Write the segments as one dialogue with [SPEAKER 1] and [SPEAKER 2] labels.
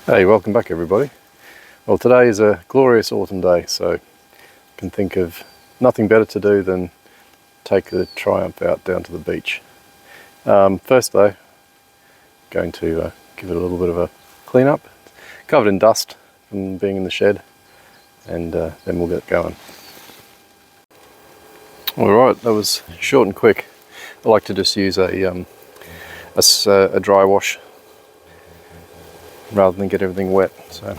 [SPEAKER 1] Hey, welcome back everybody. Well, today is a glorious autumn day, so I can think of nothing better to do than take the Triumph out down to the beach. First though, going to give it a little bit of a clean up, covered in dust from being in the shed, and then we'll get going. Alright, that was short and quick. I like to just use a dry wash rather than get everything wet. So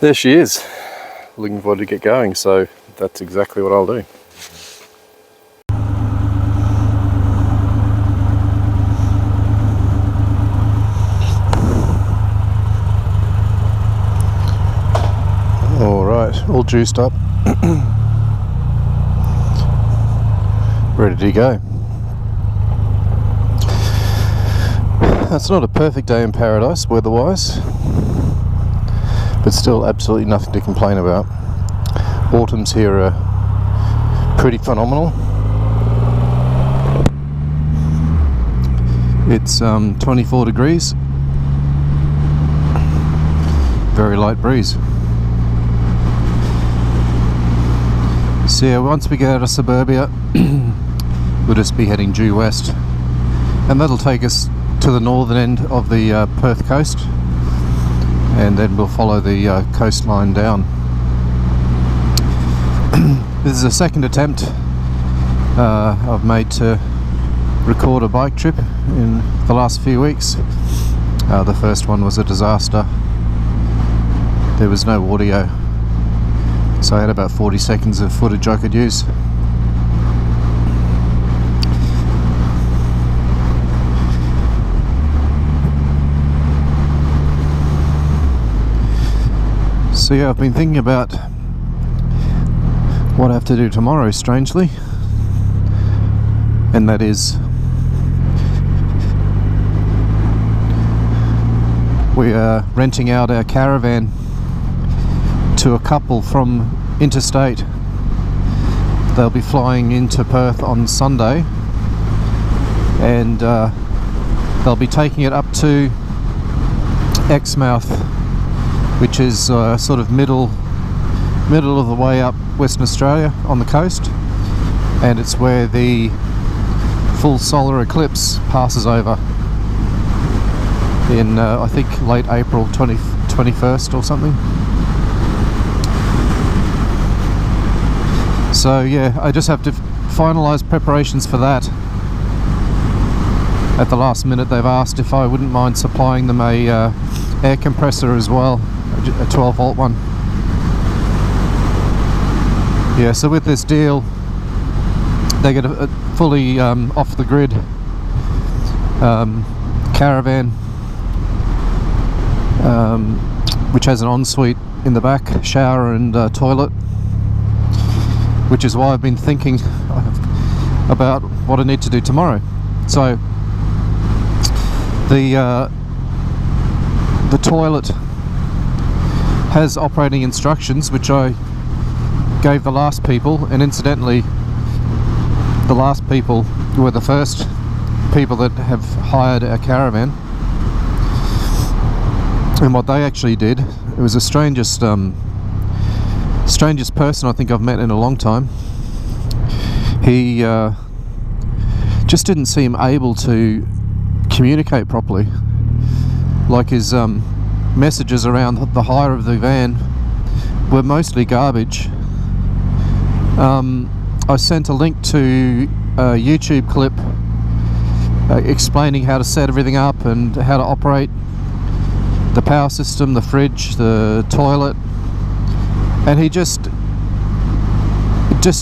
[SPEAKER 1] there she is. Looking forward to get going, so that's exactly what I'll do. Alright, all juiced up. Ready to go. It's not a perfect day in paradise weather-wise, but still absolutely nothing to complain about. Autumns here are pretty phenomenal. It's 24 degrees, very light breeze. So yeah, once we get out of suburbia, we'll just be heading due west, and that'll take us to the northern end of the Perth coast, and then we'll follow the coastline down. This is a second attempt I've made to record a bike trip in the last few weeks. The first one was a disaster. There was no audio, so I had about 40 seconds of footage I could use. So yeah, I've been thinking about what I have to do tomorrow, strangely, and that is we are renting out our caravan to a couple from interstate. They'll be flying into Perth on Sunday, and they'll be taking it up to Exmouth, which is sort of middle of the way up Western Australia on the coast, and it's where the full solar eclipse passes over in I think late April 21st or something. So yeah, I just have to finalise preparations for that. At the last minute they've asked if I wouldn't mind supplying them a air compressor as well, a 12 volt one. Yeah, so with this deal they get a fully off the grid caravan, which has an ensuite in the back, shower and toilet, which is why I've been thinking about what I need to do tomorrow. So the toilet has operating instructions which I gave the last people, and incidentally the last people were the first people that have hired our caravan. And what they actually did, it was the strangest person I think I've met in a long time. He just didn't seem able to communicate properly. Like his messages around the hire of the van were mostly garbage. I sent a link to a YouTube clip explaining how to set everything up and how to operate the power system, the fridge, the toilet, and he just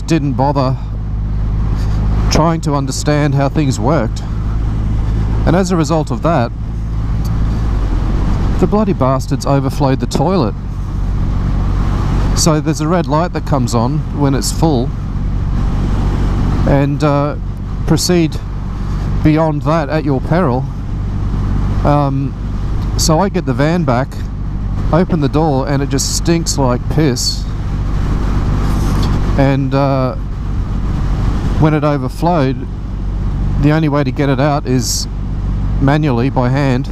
[SPEAKER 1] didn't bother trying to understand how things worked. And as a result of that, the bloody bastards overflowed the toilet. So there's a red light that comes on when it's full, and proceed beyond that at your peril. So I get the van back, open the door, and it just stinks like piss. And when it overflowed, the only way to get it out is manually by hand.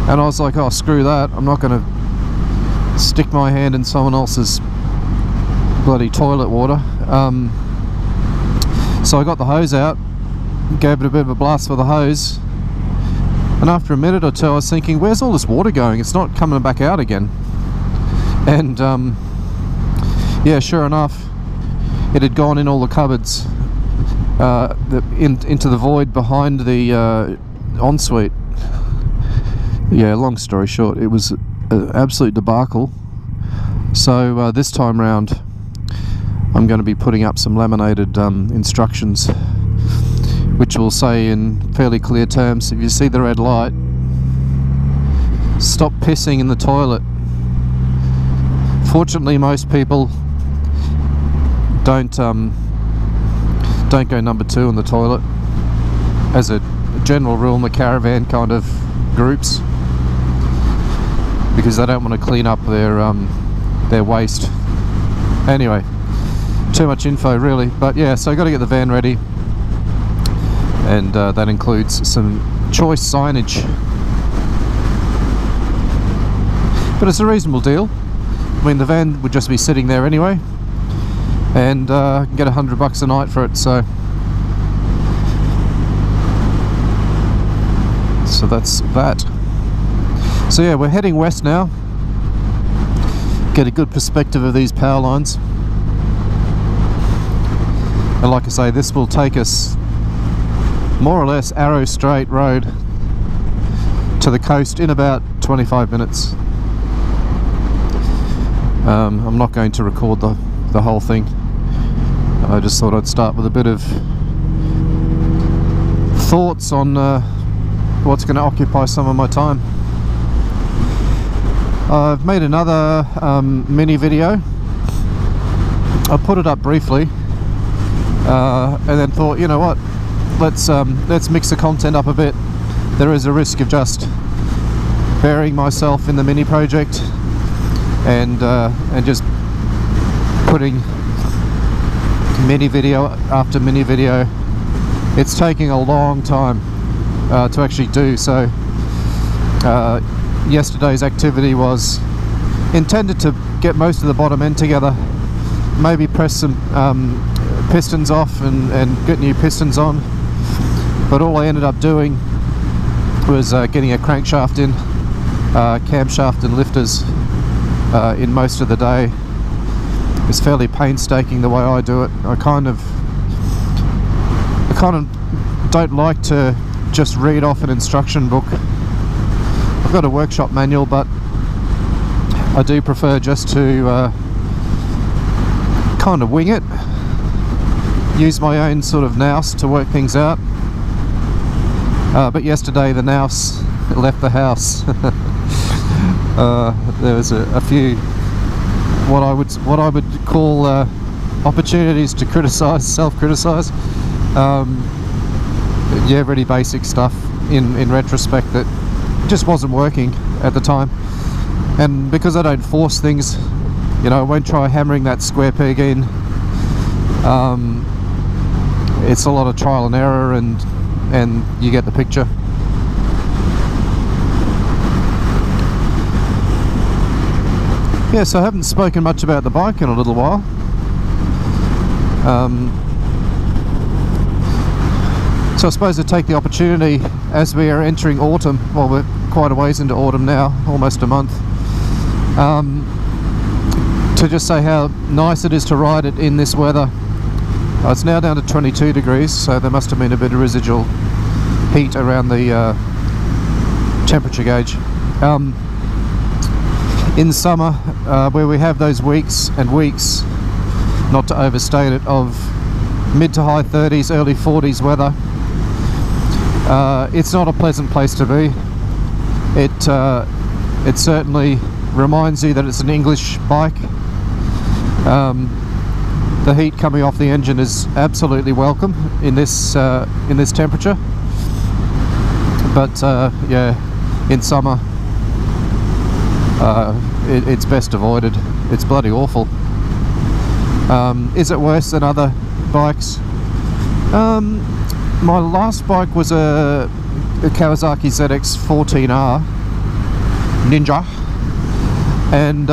[SPEAKER 1] And I was like, oh, screw that, I'm not going to stick my hand in someone else's bloody toilet water. So I got the hose out, gave it a bit of a blast with the hose, and after a minute or two I was thinking, where's all this water going? It's not coming back out again. And yeah, sure enough, it had gone in all the cupboards, into the void behind the ensuite. Yeah, long story short, it was an absolute debacle. So this time round I'm going to be putting up some laminated instructions, which will say in fairly clear terms, if you see the red light, stop pissing in the toilet. Fortunately, most people don't go number 2 in the toilet, as a general rule in the caravan kind of groups, because they don't want to clean up their waste. Anyway, too much info really, but yeah, so I got to get the van ready, and that includes some choice signage, but it's a reasonable deal. I mean, the van would just be sitting there anyway, and I can get $100 a night for it, so that's that. So yeah, we're heading west now, get a good perspective of these power lines, and like I say, this will take us more or less arrow straight road to the coast in about 25 minutes. I'm not going to record the whole thing. I just thought I'd start with a bit of thoughts on what's going to occupy some of my time. I've made another mini video. I put it up briefly, and then thought, you know what, let's mix the content up a bit. There is a risk of just burying myself in the mini project and just putting mini video after mini video. It's taking a long time to actually do so. Yesterday's activity was intended to get most of the bottom end together, maybe press some pistons off and get new pistons on, but all I ended up doing was getting a crankshaft in, camshaft and lifters in most of the day. It's fairly painstaking the way I do it. I kind of don't like to just read off an instruction book. I've got a workshop manual, but I do prefer just to kind of wing it, use my own sort of nous to work things out. But yesterday the nous left the house. There was a few what I would call opportunities to criticize, self-criticize. Yeah, really basic stuff in retrospect that just wasn't working at the time. And because I don't force things, you know, I won't try hammering that square peg in. It's a lot of trial and error, and you get the picture. Yeah, so I haven't spoken much about the bike in a little while. So I suppose I take the opportunity, as we are entering autumn, well, we're quite a ways into autumn now, almost a month, to just say how nice it is to ride it in this weather. It's now down to 22 degrees, so there must have been a bit of residual heat around the temperature gauge. In summer, where we have those weeks and weeks, not to overstate it, of mid to high 30s, early 40s weather, it's not a pleasant place to be. It certainly reminds you that it's an English bike. The heat coming off the engine is absolutely welcome in this temperature, but yeah, in summer it's best avoided. It's bloody awful. Is it worse than other bikes? My last bike was a Kawasaki ZX 14R, Ninja, and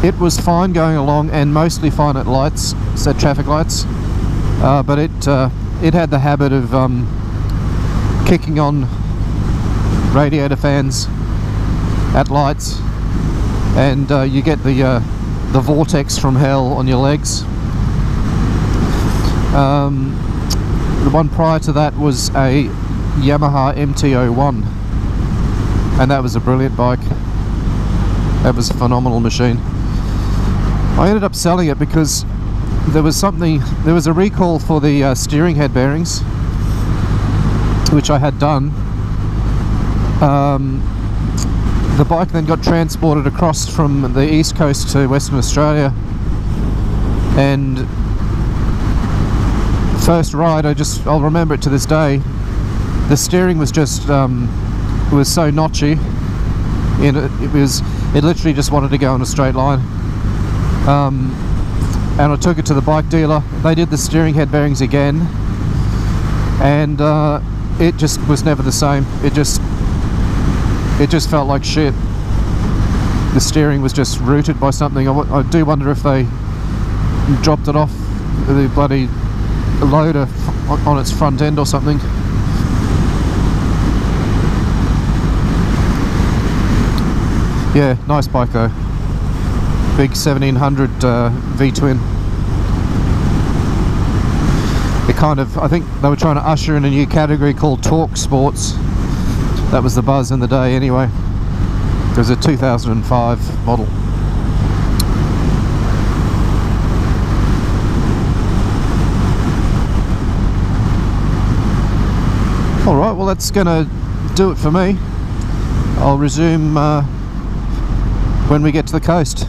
[SPEAKER 1] it was fine going along, and mostly fine at lights, at traffic lights, but it had the habit of kicking on radiator fans at lights, and you get the vortex from hell on your legs. The one prior to that was a Yamaha MT-01, and that was a brilliant bike. That was a phenomenal machine. I ended up selling it because there was a recall for the steering head bearings, which I had done. The bike then got transported across from the east coast to Western Australia, and first ride, I'll remember it to this day. The steering was just it was so notchy, it literally just wanted to go in a straight line. And I took it to the bike dealer. They did the steering head bearings again, and it just was never the same. It just felt like shit. The steering was just rooted by something. I do wonder if they dropped it off the bloody loader on its front end or something. Yeah, nice bike though. Big 1700 V-twin. It kind of, I think they were trying to usher in a new category called Torque Sports. That was the buzz in the day anyway. It was a 2005 model. Alright, well that's gonna do it for me. I'll resume when we get to the coast.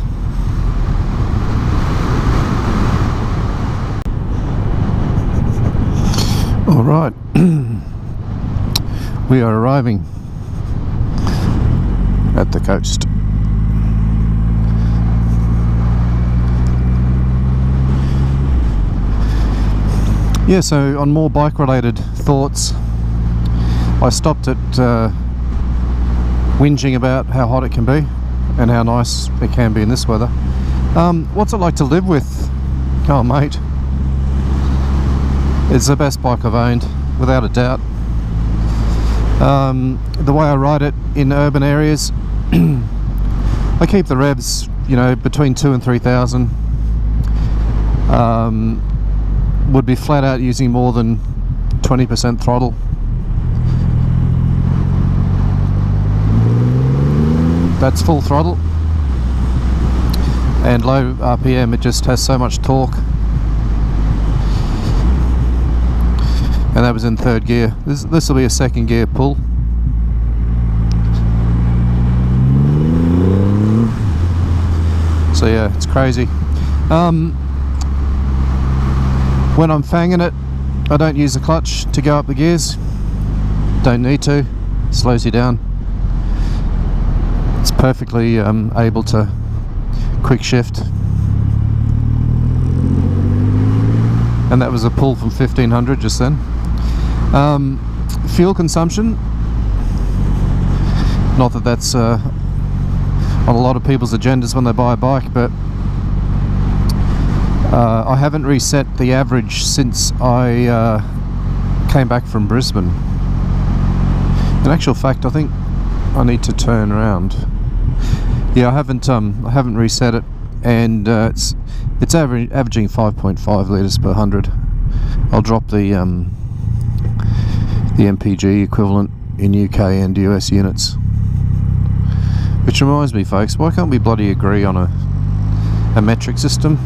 [SPEAKER 1] Alright, we are arriving at the coast. Yeah, so on more bike related thoughts, I stopped at whinging about how hot it can be and how nice it can be in this weather. What's it like to live with? Oh mate, it's the best bike I've owned, without a doubt. The way I ride it in urban areas, I keep the revs, you know, between 2,000 and 3,000. Would be flat out using more than 20% throttle. That's full throttle, and low RPM. It just has so much torque. And that was in third gear. This will be a second gear pull. So yeah, it's crazy. When I'm fanging it, I don't use the clutch to go up the gears. Don't need to. It slows you down. It's perfectly able to quick shift. And that was a pull from 1500 just then. Fuel consumption, not that that's on a lot of people's agendas when they buy a bike, but I haven't reset the average since I came back from Brisbane. In actual fact, I think I need to turn around. Yeah, I haven't reset it, and it's averaging 5.5 litres per 100. I'll drop the MPG equivalent in UK and US units. Which reminds me, folks, why can't we bloody agree on a metric system?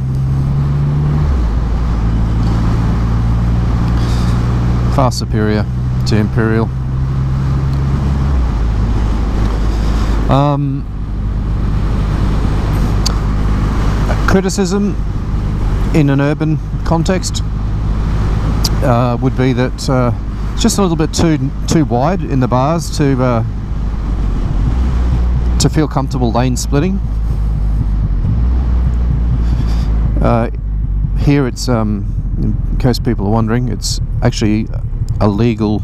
[SPEAKER 1] Far superior to Imperial. Criticism in an urban context would be that it's just a little bit too wide in the bars to feel comfortable lane splitting. Here it's, in case people are wondering, it's actually a legal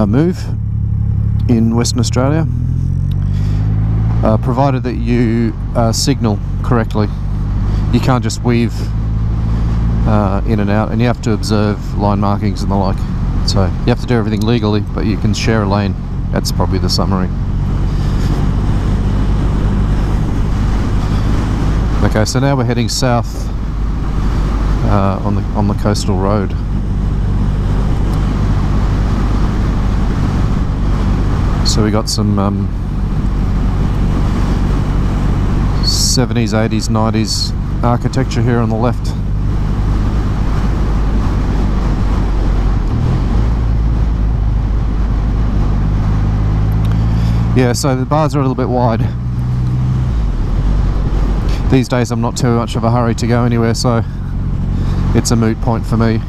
[SPEAKER 1] move in Western Australia. provided that you signal correctly. You can't just weave in and out, and you have to observe line markings and the like. So you have to do everything legally, but you can share a lane. That's probably the summary. Okay, so now we're heading south on the coastal road. So we got some 70s, 80s, 90s architecture here on the left. Yeah, so the bars are a little bit wide. These days I'm not too much of a hurry to go anywhere, so it's a moot point for me.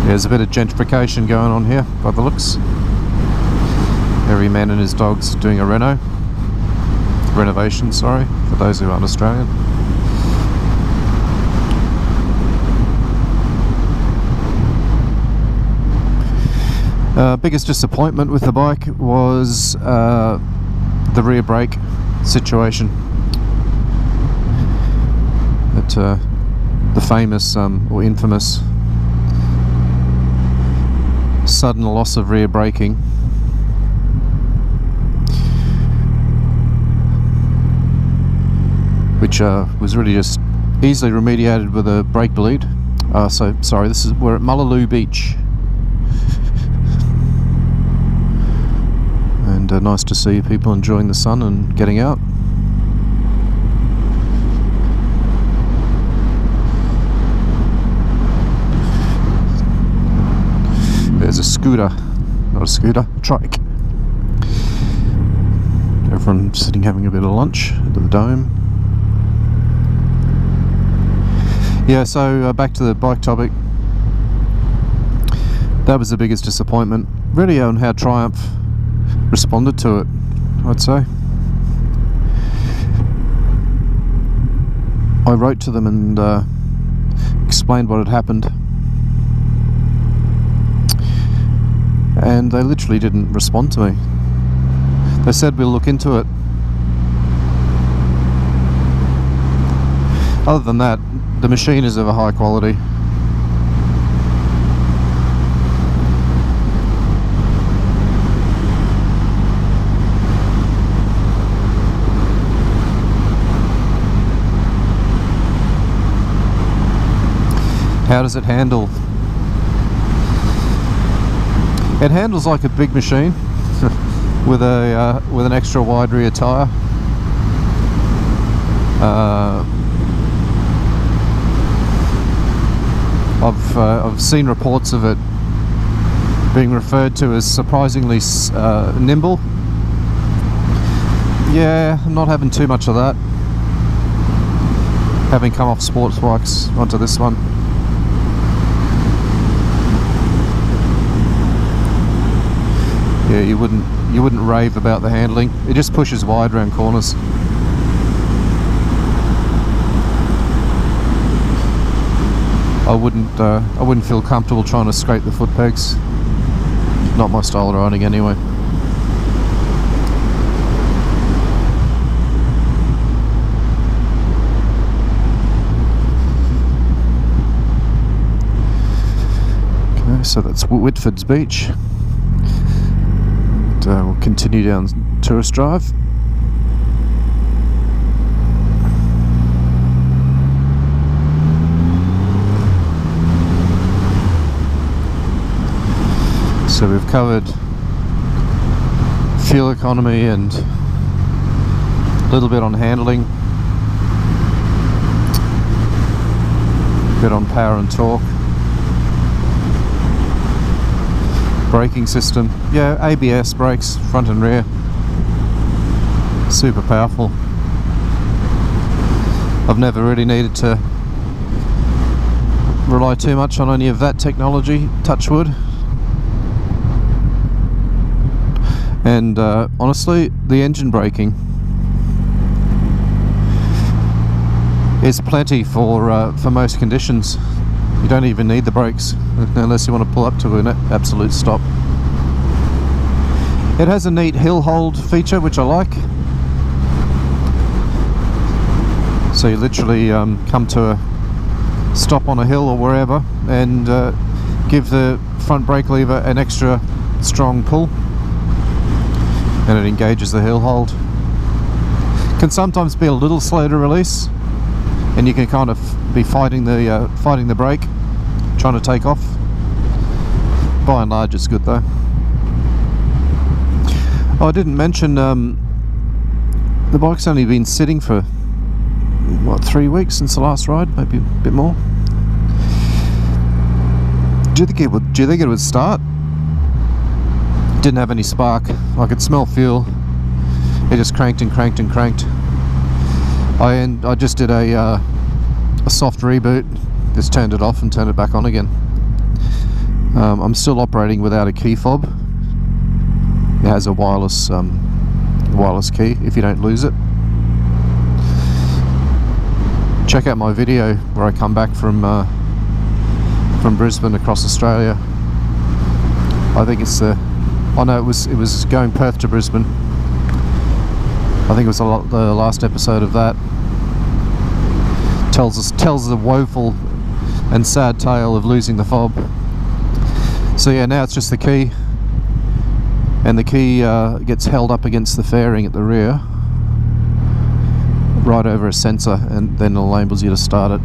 [SPEAKER 1] There's a bit of gentrification going on here by the looks. Every man and his dog's doing a renovation, sorry, for those who aren't Australian. Biggest disappointment with the bike was the rear brake situation. The famous or infamous sudden loss of rear braking. Which was really just easily remediated with a brake bleed. So sorry, we're at Mullaloo Beach. And nice to see people enjoying the sun and getting out. There's a scooter, not a scooter, a trike. Everyone sitting having a bit of lunch at the dome. Yeah, so back to the bike topic. That was the biggest disappointment, really, on how Triumph responded to it, I'd say. I wrote to them and explained what had happened, and they literally didn't respond to me. They said, we'll look into it. Other than that, the machine is of a high quality. How does it handle? It handles like a big machine with an extra wide rear tyre. I've seen reports of it being referred to as surprisingly nimble. Yeah, I'm not having too much of that, having come off sports bikes onto this one. Yeah, you wouldn't rave about the handling. It just pushes wide around corners. I wouldn't feel comfortable trying to scrape the foot pegs. Not my style of riding anyway. Okay, so that's Whitford's Beach. And, we'll continue down Tourist Drive. So we've covered fuel economy and a little bit on handling, a bit on power and torque. Braking system, yeah, ABS brakes, front and rear, super powerful. I've never really needed to rely too much on any of that technology, touch wood. And honestly, the engine braking is plenty for most conditions. You don't even need the brakes unless you want to pull up to an absolute stop. It has a neat hill hold feature which I like. So you literally come to a stop on a hill or wherever and give the front brake lever an extra strong pull and it engages the hill hold. Can sometimes be a little slow to release and you can kind of be fighting the brake, trying to take off. By and large it's good though. Oh, I didn't mention the bike's only been sitting for what, 3 weeks since the last ride, maybe a bit more. Do you think it would start? Didn't have any spark. I could smell fuel. It just cranked and cranked and cranked. I just did a soft reboot, just turned it off and turned it back on again. I'm still operating without a key fob. It has a wireless key if you don't lose it. Check out my video where I come back from Brisbane across Australia. I think it's the... Oh no, it was going Perth to Brisbane. I think it was the last episode of that. Tells the woeful and sad tale of losing the fob. So yeah, now it's just the key, and the key gets held up against the fairing at the rear, right over a sensor, and then it enables you to start it.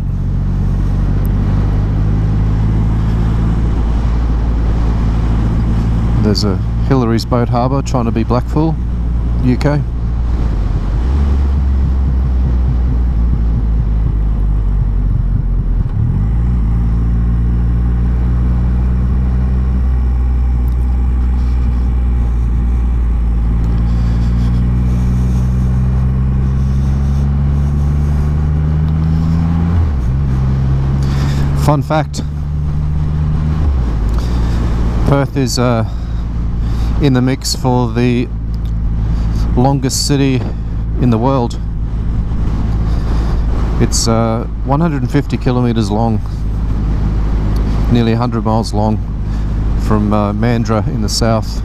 [SPEAKER 1] There's a Hillary's Boat Harbour trying to be Blackpool, UK. Fun fact, Perth is in the mix for the longest city in the world. It's 150 kilometres long, nearly 100 miles long, from Mandurah in the south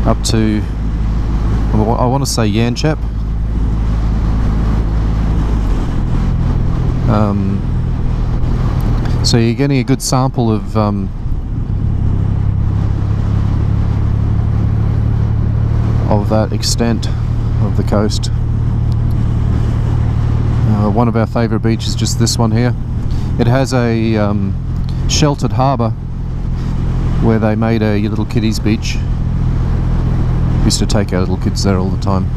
[SPEAKER 1] up to, I want to say, Yanchep. So you're getting a good sample of that extent of the coast. One of our favourite beaches is just this one here. It has a sheltered harbour where they made a little kiddies beach. Used to take our little kids there all the time.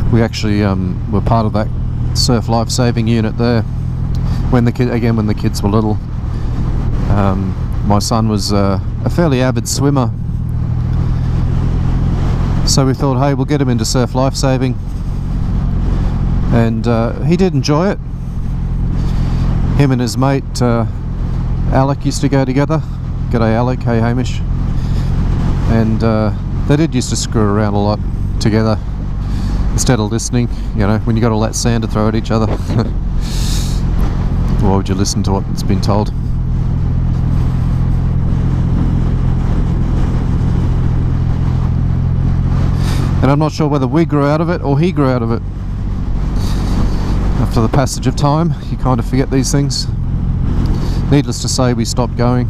[SPEAKER 1] We actually were part of that surf life-saving unit there when the kids were little. My son was a fairly avid swimmer, so we thought, hey, we'll get him into surf life-saving, and he did enjoy it. Him and his mate Alec used to go together. G'day Alec, hey Hamish. And they did used to screw around a lot together. Instead of listening, you know, when you got all that sand to throw at each other, why would you listen to what's been told? And I'm not sure whether we grew out of it or he grew out of it. After the passage of time, you kind of forget these things. Needless to say, we stopped going.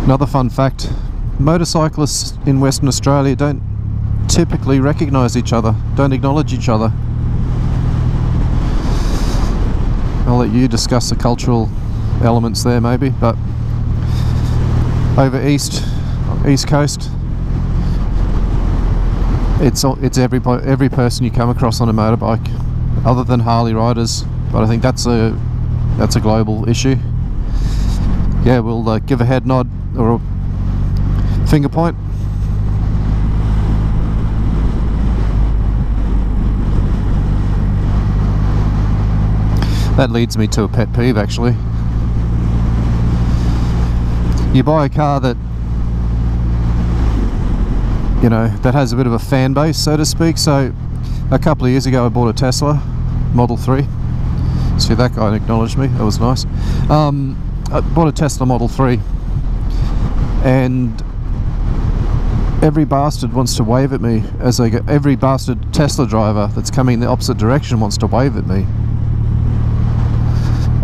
[SPEAKER 1] Another fun fact, motorcyclists in Western Australia don't typically recognise each other, don't acknowledge each other. I'll let you discuss the cultural elements there maybe, but over east coast, it's every person you come across on a motorbike, other than Harley riders, but I think that's a global issue. Yeah, we'll give a head nod or a finger point. That leads me to a pet peeve, actually. You buy a car that, you know, that has a bit of a fan base, so to speak. So a couple of years ago I bought a Tesla Model 3. See, that guy acknowledged me, that was nice. I bought a Tesla Model 3, and every bastard wants to wave at me as they go. Every bastard Tesla driver that's coming in the opposite direction wants to wave at me.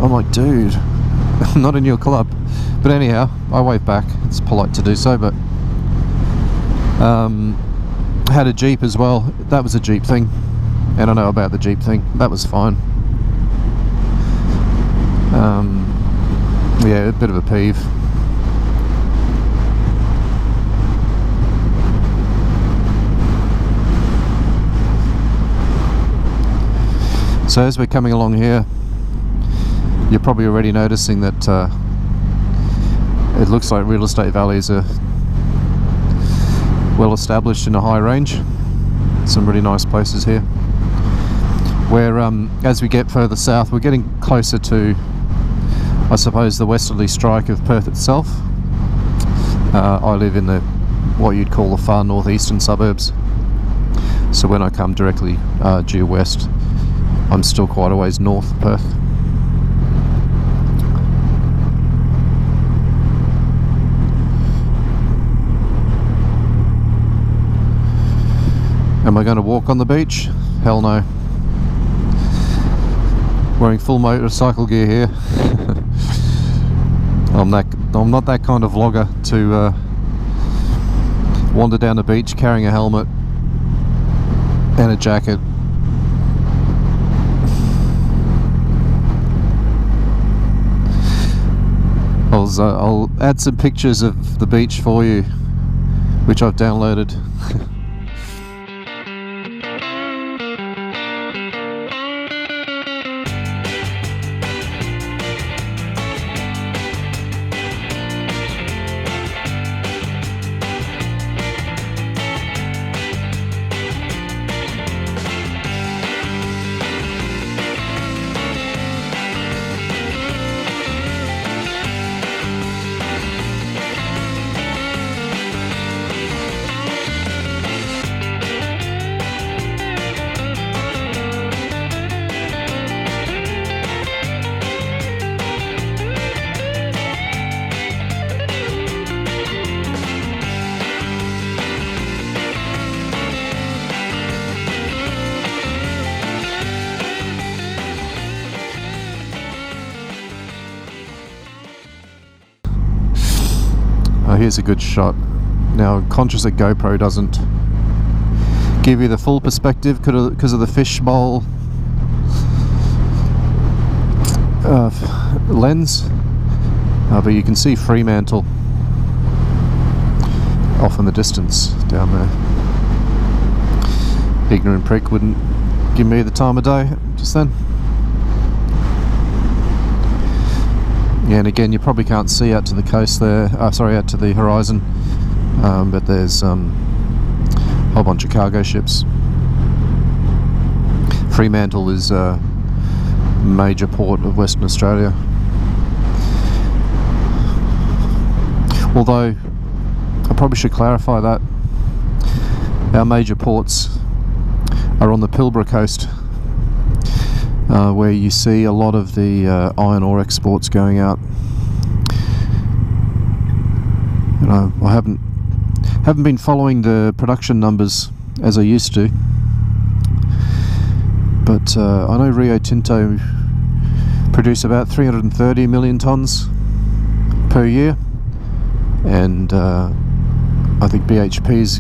[SPEAKER 1] I'm like, dude, I'm not in your club. But anyhow, I wave back. It's polite to do so. But had a Jeep as well. That was a Jeep thing, and I know about the Jeep thing. That was fine. Yeah, a bit of a peeve. So as we're coming along here, you're probably already noticing that it looks like real estate values are well established in a high range. Some really nice places here. Where as we get further south, we're getting closer to, I suppose, the westerly strike of Perth itself. I live in the what you'd call the far northeastern suburbs. So when I come directly due west, I'm still quite a ways north of Perth. Am I going to walk on the beach? Hell no. Wearing full motorcycle gear here. I'm not that kind of vlogger to wander down the beach carrying a helmet and a jacket. I'll add some pictures of the beach for you, which I've downloaded. Here's a good shot. Now, I'm conscious that GoPro doesn't give you the full perspective because of the fishbowl lens, but you can see Fremantle off in the distance down there. Ignorant prick wouldn't give me the time of day just then. Yeah, and again, you probably can't see out to the coast there, sorry, out to the horizon, but there's a whole bunch of cargo ships. Fremantle is a major port of Western Australia. Although, I probably should clarify that our major ports are on the Pilbara coast, where you see a lot of the iron ore exports going out. You know, I haven't been following the production numbers as I used to, but I know Rio Tinto produce about 330 million tonnes per year, and I think BHP's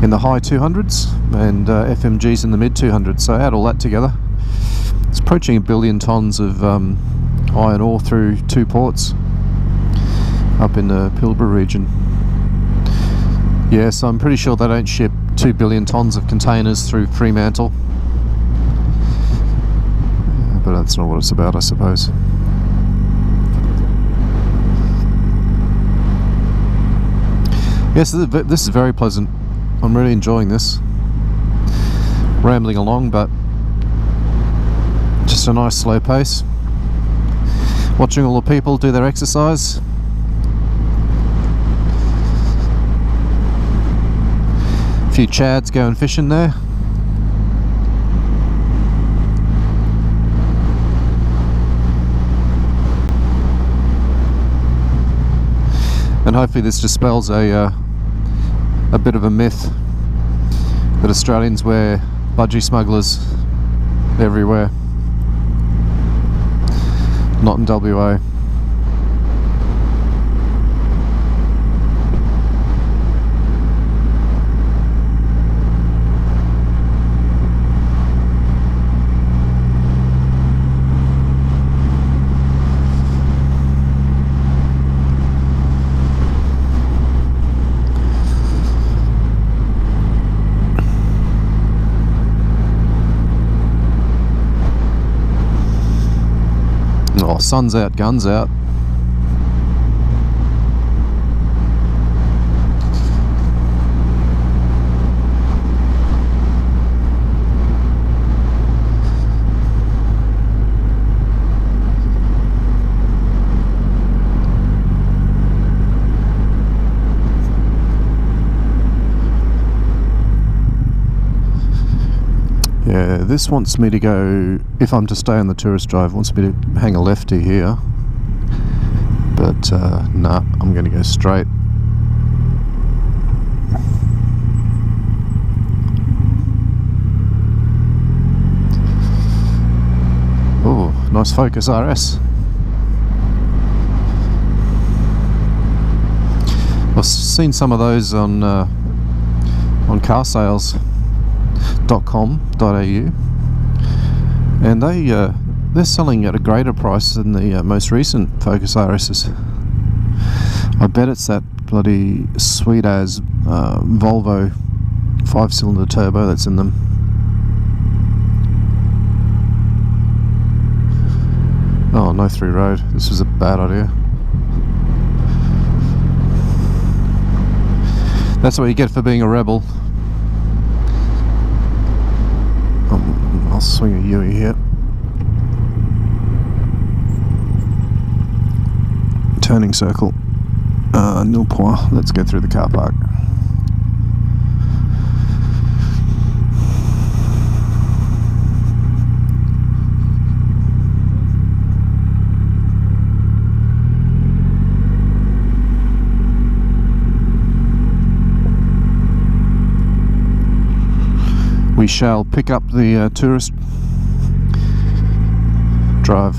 [SPEAKER 1] in the high 200s and FMG's in the mid 200s, so add all that together, it's approaching 1 billion tonnes of iron ore through 2 ports up in the Pilbara region. Yes, I'm pretty sure they don't ship 2 billion tonnes of containers through Fremantle, but that's not what it's about, I suppose. Yes, this is very pleasant. I'm really enjoying this. Rambling along, but Just a nice slow pace. Watching all the people do their exercise. A few chads going fishing there. And hopefully this dispels a bit of a myth that Australians wear budgie smugglers everywhere. Not in WA. Oh, sun's out, guns out. Yeah, this wants me to go, if I'm to stay on the tourist drive, wants me to hang a lefty here. But, nah, I'm going to go straight. Oh, nice Focus RS. I've seen some of those on carsales.com.au, and they're selling at a greater price than the most recent Focus RSs. I bet it's that bloody sweet as Volvo 5-cylinder turbo that's in them. Oh, no through road. This was a bad idea. That's what you get for being a rebel. I'll swing a Yui here. Turning circle. Nil point. Let's go through the car park. We shall pick up the tourist drive.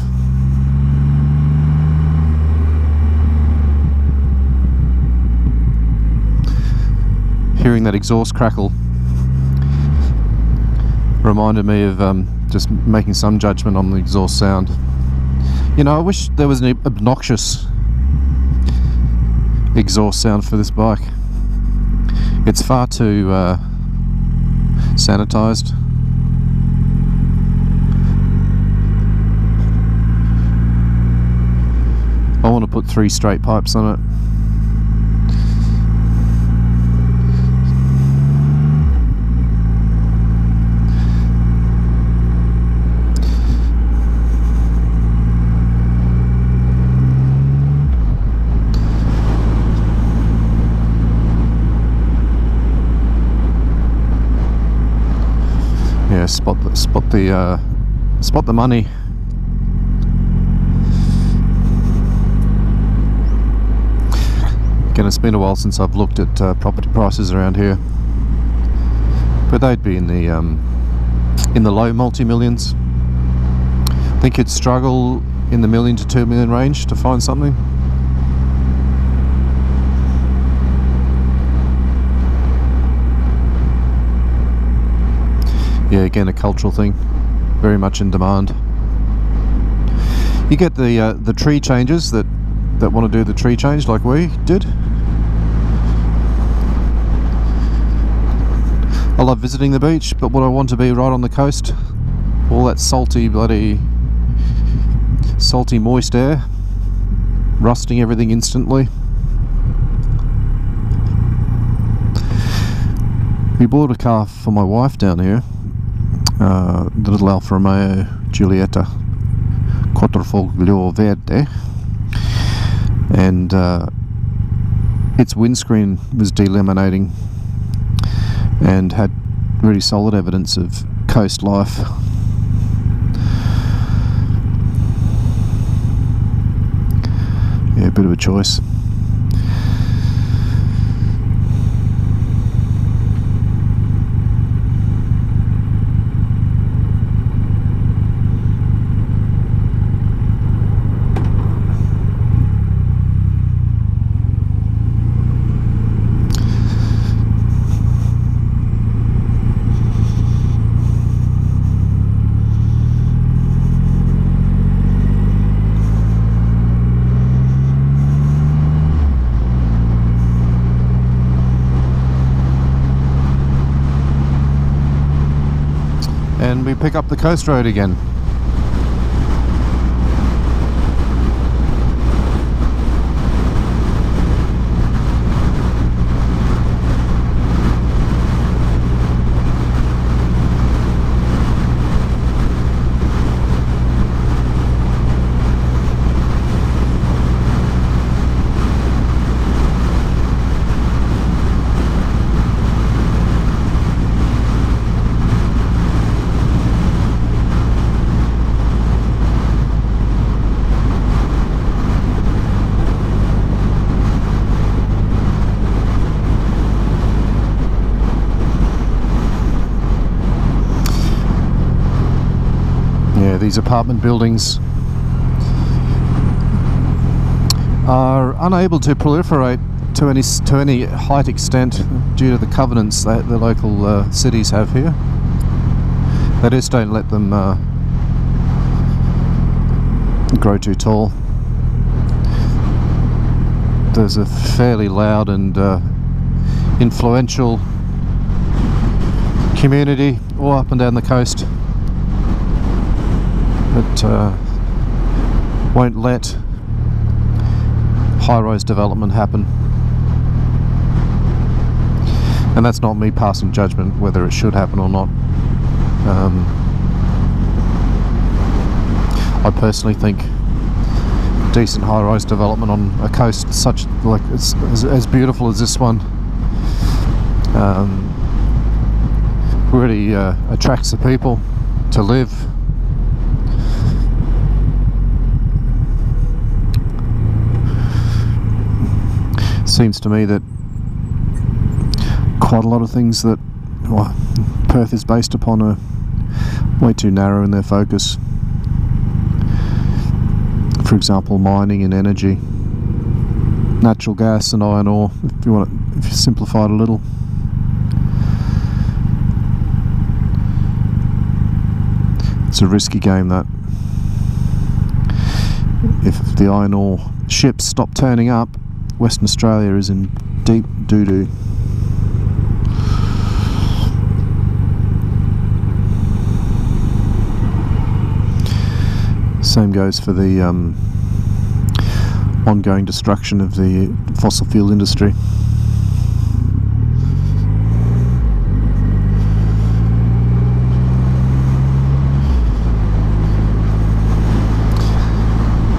[SPEAKER 1] Hearing that exhaust crackle reminded me of just making some judgment on the exhaust sound. You know, I wish there was an obnoxious exhaust sound for this bike. It's far too sanitized. I want to put 3 straight pipes on it. Yeah, spot the money. Again, it's been a while since I've looked at property prices around here, but they'd be in the low multi-millions. I think you'd struggle in the $1 million to $2 million range to find something. Yeah, again, a cultural thing, very much in demand. You get the tree changers that want to do the tree change like we did. I love visiting the beach, but what I want to be right on the coast, all that salty, moist air, rusting everything instantly. We bought a car for my wife down here, the little Alfa Romeo Giulietta Quattrofoglio Verde, and its windscreen was delaminating and had really solid evidence of coast life. Yeah, a bit of a choice. And we pick up the coast road again. Yeah, these apartment buildings are unable to proliferate to any height extent due to the covenants that the local cities have here. They just don't let them grow too tall. There's a fairly loud and influential community all up and down the coast that won't let high-rise development happen. And that's not me passing judgment whether it should happen or not. I personally think decent high-rise development on a coast such like it's as beautiful as this one really attracts the people to live. Seems to me that quite a lot of things that Perth is based upon are way too narrow in their focus. For example, mining and energy, natural gas and iron ore, if you simplify it a little. It's a risky game, that. If the iron ore ships stop turning up, Western Australia is in deep doo-doo. Same goes for the ongoing destruction of the fossil fuel industry.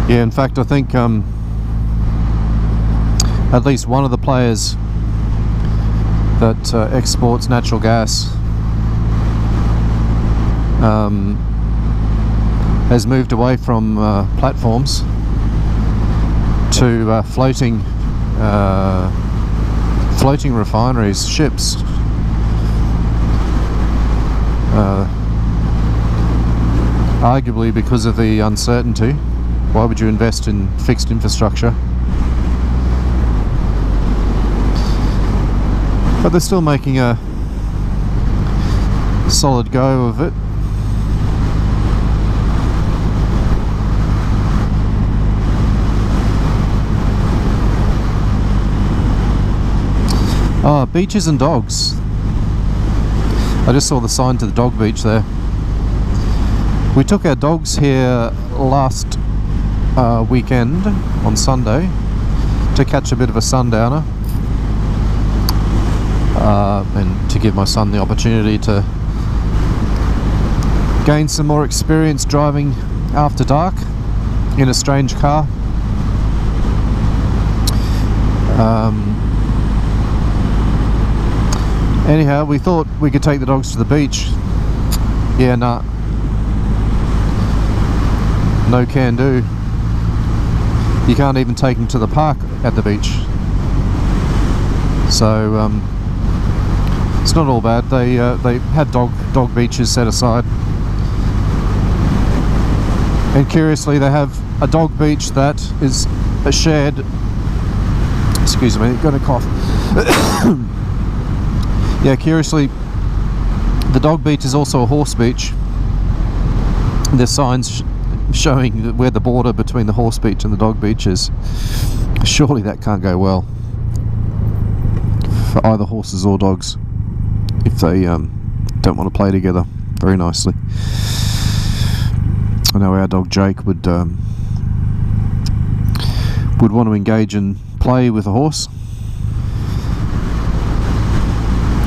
[SPEAKER 1] Yeah, in fact, I think at least one of the players that exports natural gas has moved away from platforms to floating refineries, ships. Arguably because of the uncertainty. Why would you invest in fixed infrastructure? But they're still making a solid go of it. Oh, beaches and dogs. I just saw the sign to the dog beach there. We took our dogs here last weekend on Sunday to catch a bit of a sundowner. And to give my son the opportunity to gain some more experience driving after dark in a strange car. Anyhow, we thought we could take the dogs to the beach. Yeah, nah. No can do. You can't even take them to the park at the beach. So it's not all bad. They had dog beaches set aside, and curiously they have a dog beach that is a shared. Excuse me, got a cough. Yeah, curiously, the dog beach is also a horse beach. There's signs showing where the border between the horse beach and the dog beach is. Surely that can't go well for either horses or dogs if they don't want to play together very nicely. I know our dog Jake would want to engage and play with a horse.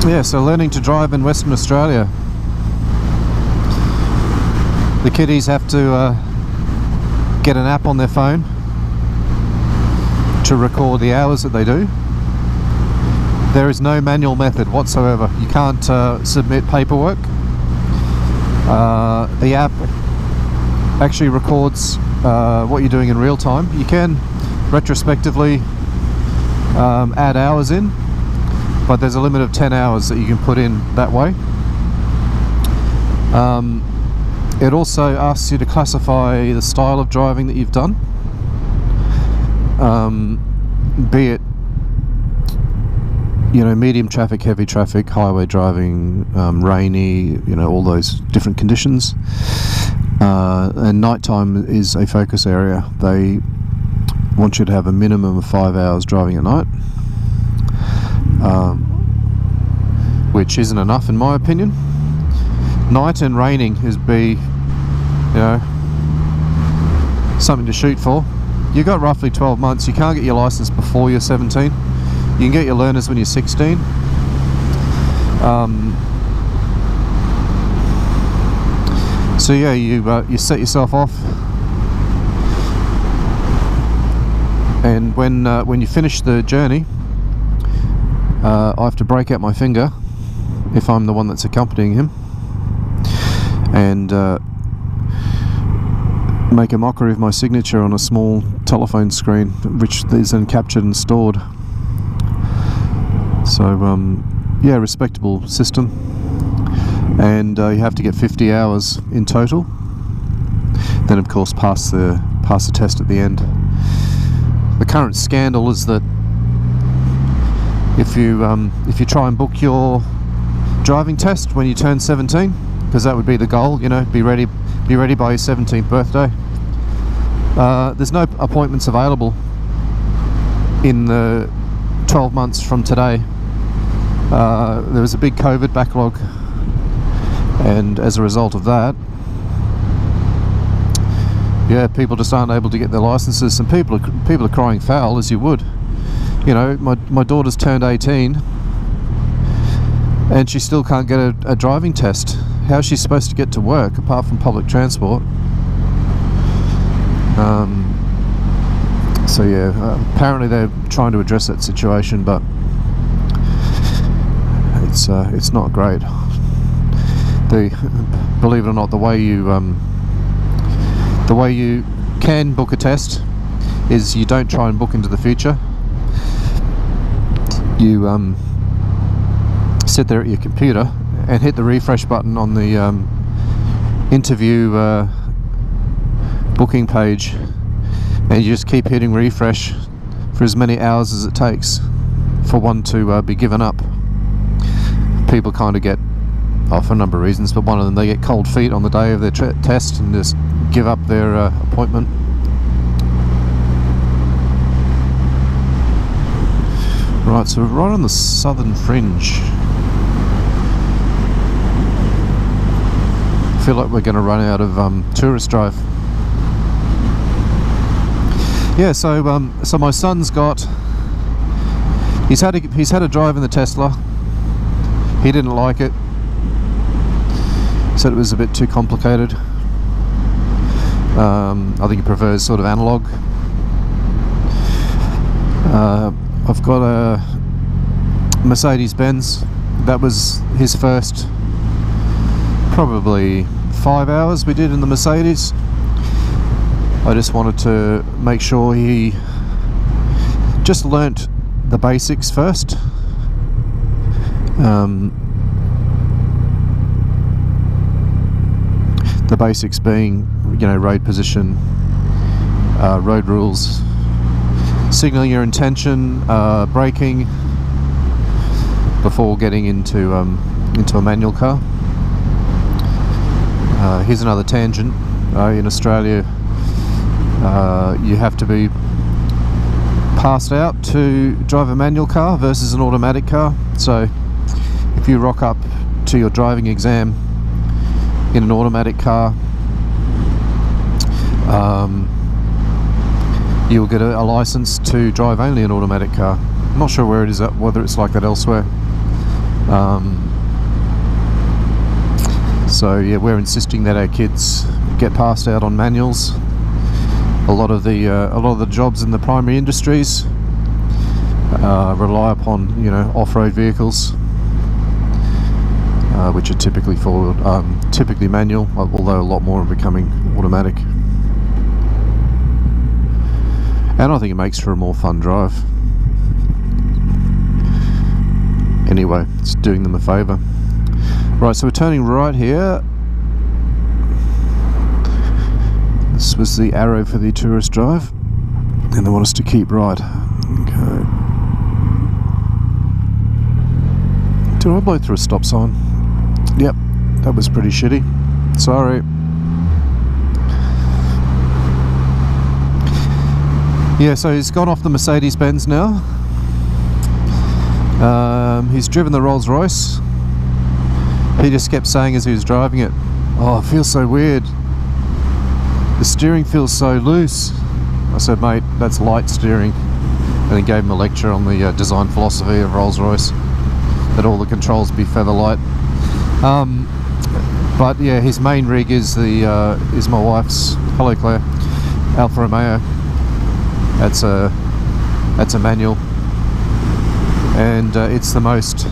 [SPEAKER 1] Yeah, so learning to drive in Western Australia. The kiddies have to get an app on their phone to record the hours that they do. There is no manual method whatsoever. You can't submit paperwork. The app actually records what you're doing in real time. You can retrospectively add hours in, but there's a limit of 10 hours that you can put in that way. It also asks you to classify the style of driving that you've done, be it, you know, medium traffic, heavy traffic, highway driving, rainy, you know, all those different conditions. And nighttime is a focus area. They want you to have a minimum of 5 hours driving at night, which isn't enough in my opinion. Night and raining is something to shoot for. You got roughly 12 months. You can't get your license before you're 17. You can get your learners when you're 16. So yeah, you set yourself off, and when you finish the journey, I have to break out my finger if I'm the one that's accompanying him, and make a mockery of my signature on a small telephone screen, which is then captured and stored. So yeah, respectable system. And you have to get 50 hours in total. Then of course pass the test at the end. The current scandal is that if you try and book your driving test when you turn 17, because that would be the goal, you know, be ready by your 17th birthday. There's no appointments available in the 12 months from today. There was a big COVID backlog, and as a result of that, yeah, people just aren't able to get their licenses, and people are crying foul, as you would. You know, my daughter's turned 18 and she still can't get a driving test. How's she supposed to get to work apart from public transport? So yeah, apparently they're trying to address that situation, but it's not great. Believe it or not, the way you can book a test is you don't try and book into the future. You sit there at your computer and hit the refresh button on the interview booking page, and you just keep hitting refresh for as many hours as it takes for one to be given up. People kind of get, for a number of reasons, but one of them, they get cold feet on the day of their test and just give up their appointment. Right, so we're right on the southern fringe. I feel like we're going to run out of tourist drive. Yeah, so my son's got, he's had a drive in the Tesla. He didn't like it, said it was a bit too complicated. I think he prefers sort of analog. I've got a Mercedes-Benz. That was his first probably 5 hours we did in the Mercedes. I just wanted to make sure he just learnt the basics first. The basics being, you know, road position, road rules, signalling your intention, braking before getting into a manual car. Here's another tangent. In Australia, you have to be passed out to drive a manual car versus an automatic car. So if you rock up to your driving exam in an automatic car, you'll get a license to drive only an automatic car. I'm not sure where it is, whether it's like that elsewhere. So yeah, we're insisting that our kids get passed out on manuals. A lot of the jobs in the primary industries rely upon, you know, off-road vehicles, which are typically manual, although a lot more are becoming automatic. And I think it makes for a more fun drive. Anyway, it's doing them a favour. Right, so we're turning right here. This was the arrow for the tourist drive, and they want us to keep right. Okay. Did I blow through a stop sign? Yep, that was pretty shitty. Sorry. Yeah, so he's gone off the Mercedes-Benz now. He's driven the Rolls-Royce. He just kept saying as he was driving it, "Oh, it feels so weird. The steering feels so loose." I said, "Mate, that's light steering." And he gave him a lecture on the design philosophy of Rolls-Royce, that all the controls be feather light. But yeah, his main rig is my wife's, hello Claire, Alfa Romeo. That's a manual, and it's the most,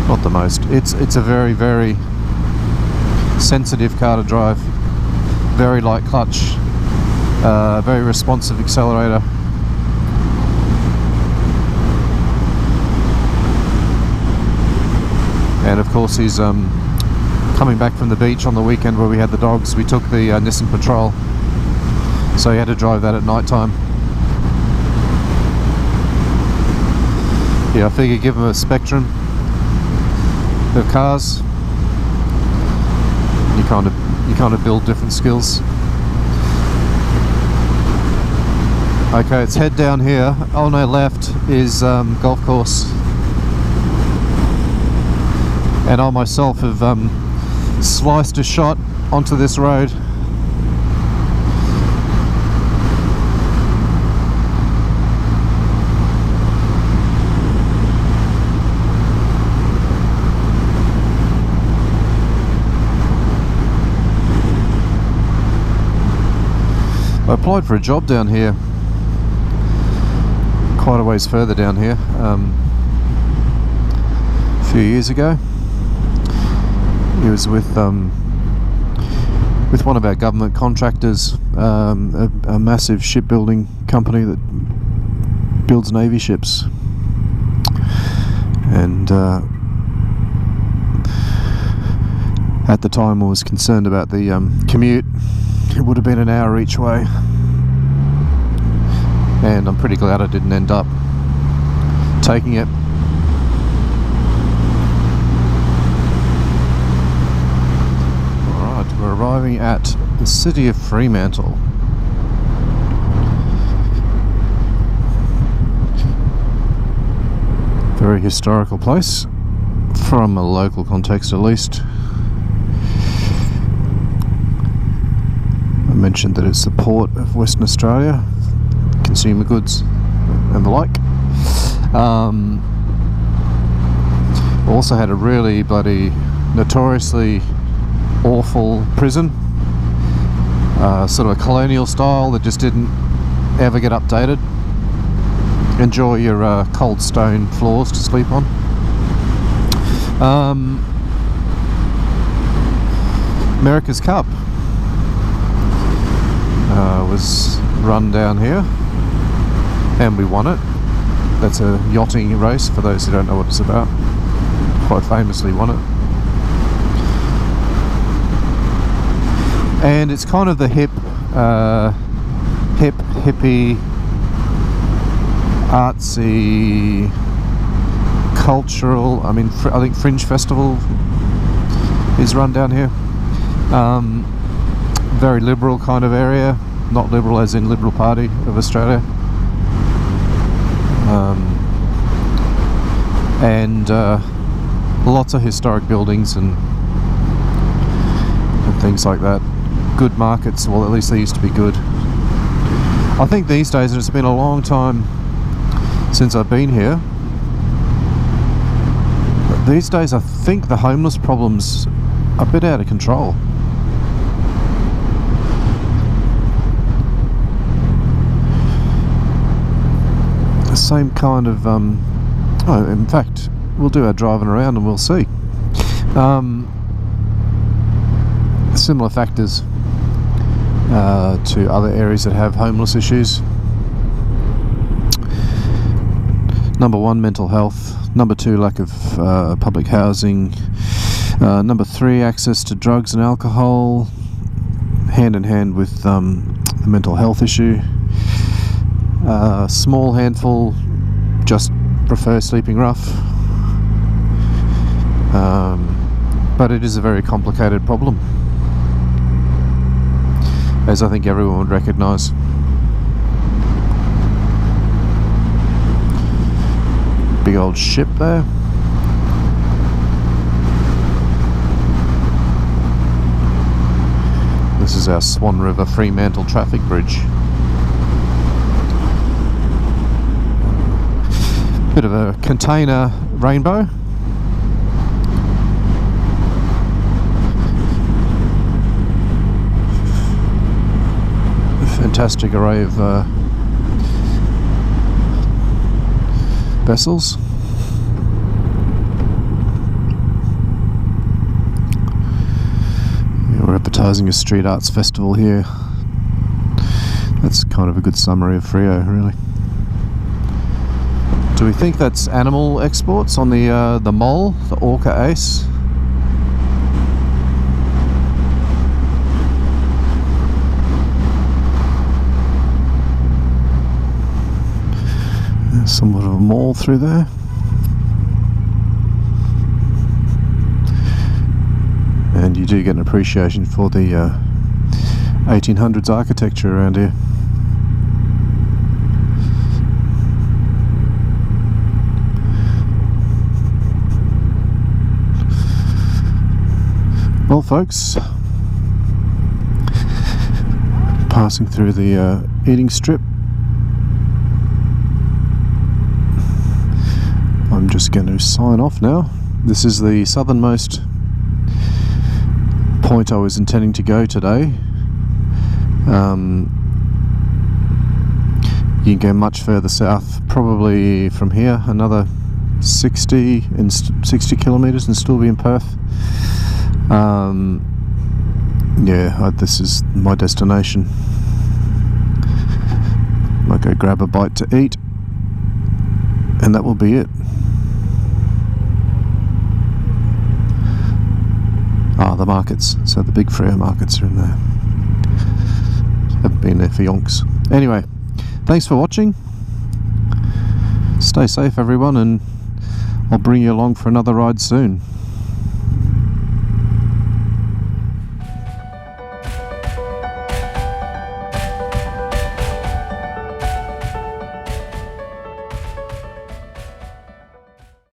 [SPEAKER 1] not the most, it's a very, very sensitive car to drive. Very light clutch, very responsive accelerator. And of course he's coming back from the beach on the weekend where we had the dogs. We took the Nissan Patrol, so he had to drive that at night time. Yeah, I figured give him a spectrum of cars. You kind of build different skills. Okay, let's head down here. On our left is golf course, and I myself have sliced a shot onto this road. I applied for a job down here, quite a ways further down here, a few years ago. It was with one of our government contractors, a massive shipbuilding company that builds Navy ships, and at the time I was concerned about the commute. It would have been an hour each way, and I'm pretty glad I didn't end up taking it. Alright, we're arriving at the city of Fremantle. Very historical place, from a local context at least. I mentioned that it's the port of Western Australia, consumer goods and the like. Also had a really bloody notoriously awful prison, sort of a colonial style that just didn't ever get updated. Enjoy your cold stone floors to sleep on. America's Cup was run down here, and we won it. That's a yachting race, for those who don't know what it's about. Quite famously won it. And it's kind of the hippie, artsy, cultural, I think Fringe Festival is run down here. Very liberal kind of area, not liberal as in Liberal Party of Australia. And lots of historic buildings and things like that. Good markets, well, at least they used to be good. I think these days, and it's been a long time since I've been here, but these days I think the homeless problem's a bit out of control. The same kind of in fact, we'll do our driving around and we'll see. Similar factors to other areas that have homeless issues. Number 1, mental health. Number 2, lack of public housing. Number 3, access to drugs and alcohol, hand in hand with the mental health issue. Small handful just prefer sleeping rough. But it is a very complicated problem, as I think everyone would recognise. Big old ship there. This is our Swan River Fremantle traffic bridge. Bit of a container rainbow. Fantastic array of vessels. We're advertising a street arts festival here. That's kind of a good summary of Freo, really. Do we think that's animal exports on the mole, the orca ace? There's somewhat of a mall through there. And you do get an appreciation for the 1800s architecture around here. Well, folks, passing through the eating strip. I'm just going to sign off now. This is the southernmost point I was intending to go today. You can go much further south, probably from here, another 60 kilometres and still be in Perth. Yeah, this is my destination. I'll go grab a bite to eat, and that will be it. The markets, so the big Freo markets are in there. Haven't been there for yonks. Anyway, thanks for watching. Stay safe, everyone, and I'll bring you along for another ride soon.